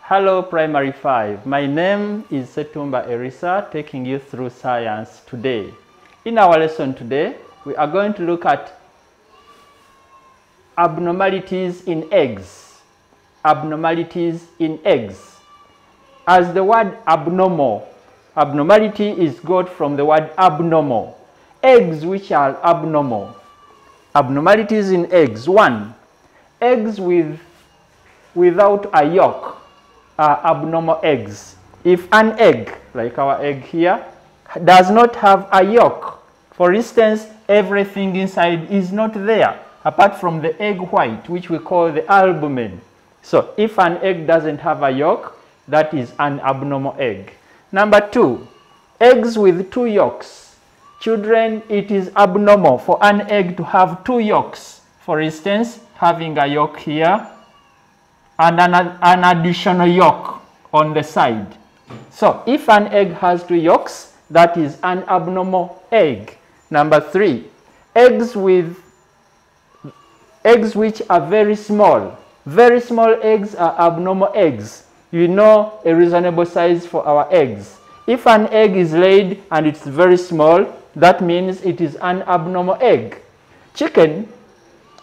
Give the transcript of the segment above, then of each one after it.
Hello Primary 5, my name is Setumba Erisa, taking you through science today. In our lesson today, we are going to look at abnormalities in eggs. Abnormalities in eggs. As the word abnormal, abnormality is got from the word abnormal. Eggs which are abnormal. Abnormalities in eggs. 1. Eggs without a yolk are abnormal eggs. If an egg, like our egg here, does not have a yolk, for instance, everything inside is not there, apart from the egg white, which we call the albumin. So if an egg doesn't have a yolk, that is an abnormal egg. Number 2, eggs with 2 yolks. Children, it is abnormal for an egg to have 2 yolks. For instance, having a yolk here and an additional yolk on the side. So if an egg has 2 yolks, that is an abnormal egg. Number 3, eggs which are very small. Very small eggs are abnormal eggs. You know a reasonable size for our eggs. If an egg is laid and it's very small, that means it is an abnormal egg. Chicken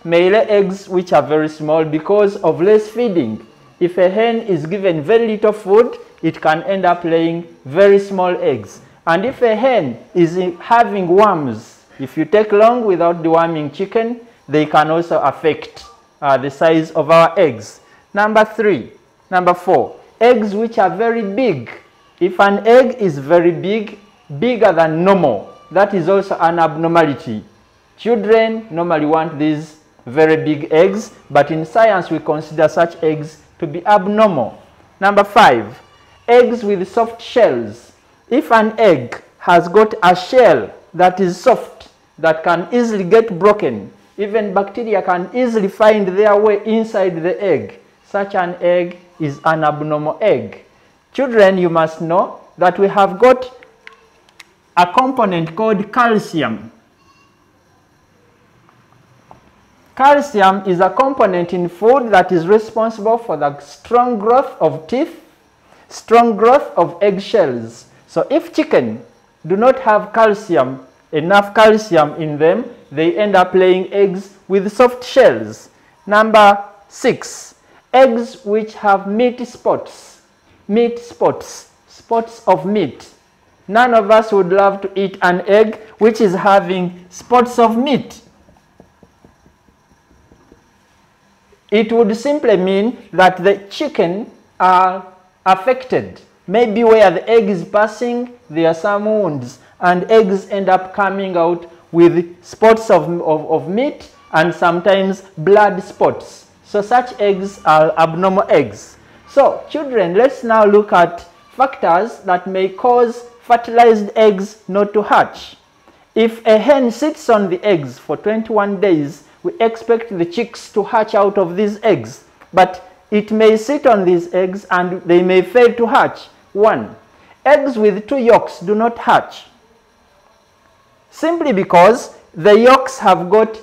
may lay eggs which are very small because of less feeding. If a hen is given very little food, it can end up laying very small eggs. And if a hen is having worms, if you take long without deworming chicken, they can also affect the size of our eggs. Number 4, eggs which are very big. If an egg is very big, bigger than normal, that is also an abnormality. Children normally want these very big eggs, but in science we consider such eggs to be abnormal. Number 5, eggs with soft shells. If an egg has got a shell that is soft, that can easily get broken, even bacteria can easily find their way inside the egg, such an egg is an abnormal egg. Children, you must know that we have got a component called calcium. Calcium is a component in food that is responsible for the strong growth of teeth, strong growth of eggshells. So if chicken do not have calcium, enough calcium in them, they end up laying eggs with soft shells. Number 6, eggs which have meat spots. Meat spots, spots of meat. None of us would love to eat an egg which is having spots of meat. It would simply mean that the chicken are affected. Maybe where the egg is passing, there are some wounds, and eggs end up coming out with spots of meat and sometimes blood spots. So such eggs are abnormal eggs. So children, let's now look at factors that may cause fertilized eggs not to hatch. If a hen sits on the eggs for 21 days, we expect the chicks to hatch out of these eggs, but it may sit on these eggs and they may fail to hatch. 1, eggs with 2 yolks do not hatch, simply because the yolks have got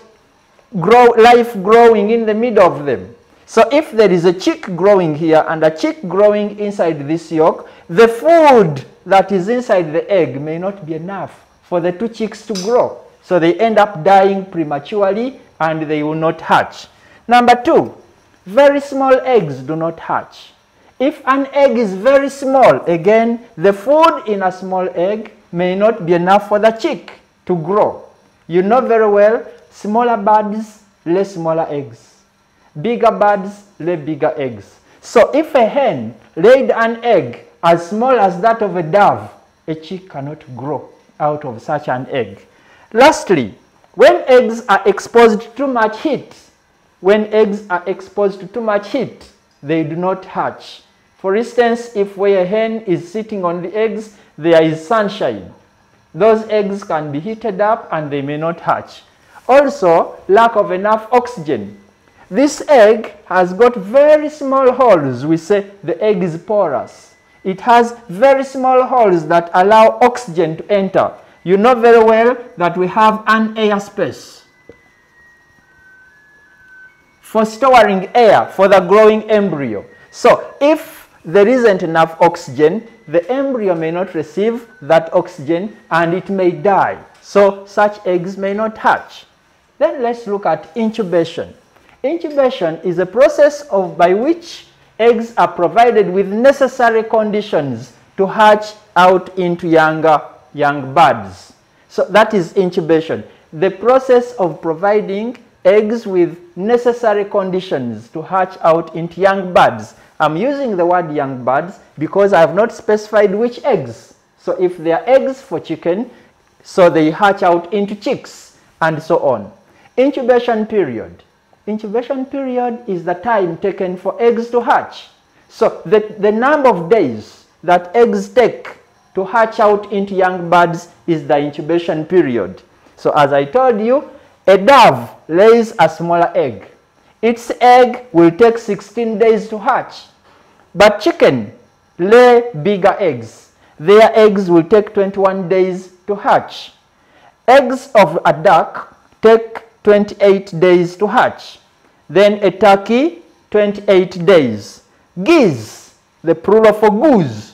life growing in the middle of them. So if there is a chick growing here and a chick growing inside this yolk, the food that is inside the egg may not be enough for the 2 chicks to grow. So they end up dying prematurely and they will not hatch. Number 2, very small eggs do not hatch. If an egg is very small, again, the food in a small egg may not be enough for the chick to grow. You know very well, smaller birds lay smaller eggs. Bigger birds lay bigger eggs. So if a hen laid an egg as small as that of a dove, a chick cannot grow out of such an egg. Lastly, when eggs are exposed to too much heat, they do not hatch. For instance, if where a hen is sitting on the eggs, there is sunshine, those eggs can be heated up and they may not hatch. Also, lack of enough oxygen. This egg has got very small holes. We say the egg is porous. It has very small holes that allow oxygen to enter. You know very well that we have an air space. for storing air for the growing embryo. So if there isn't enough oxygen, the embryo may not receive that oxygen and it may die. So such eggs may not hatch. Then let's look at incubation. Incubation is a process by which eggs are provided with necessary conditions to hatch out into young birds. So that is incubation, the process of providing eggs with necessary conditions to hatch out into young birds. I'm using the word young birds because I have not specified which eggs. So if they are eggs for chicken, so they hatch out into chicks and so on. Incubation period. Incubation period is the time taken for eggs to hatch. So the number of days that eggs take to hatch out into young birds is the incubation period. So as I told you, a dove lays a smaller egg. Its egg will take 16 days to hatch. But chicken lay bigger eggs. Their eggs will take 21 days to hatch. Eggs of a duck take 28 days to hatch. Then a turkey, 28 days. Geese, the plural for goose.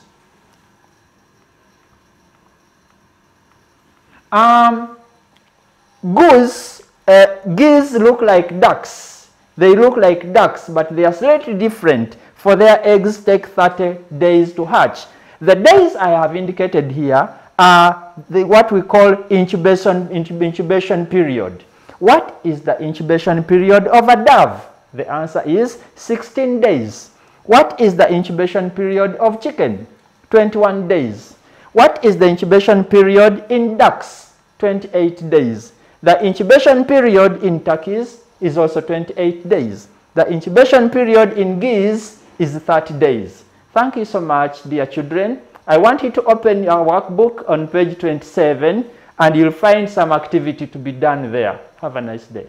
Geese look like ducks. They look like ducks, but they are slightly different, for their eggs take 30 days to hatch. The days I have indicated here are what we call incubation period. What is the incubation period of a dove? The answer is 16 days. What is the incubation period of chicken? 21 days. What is the incubation period in ducks? 28 days. The incubation period in turkeys is also 28 days. The incubation period in geese is 30 days. Thank you so much, dear children. I want you to open your workbook on page 27 and you'll find some activity to be done there. Have a nice day.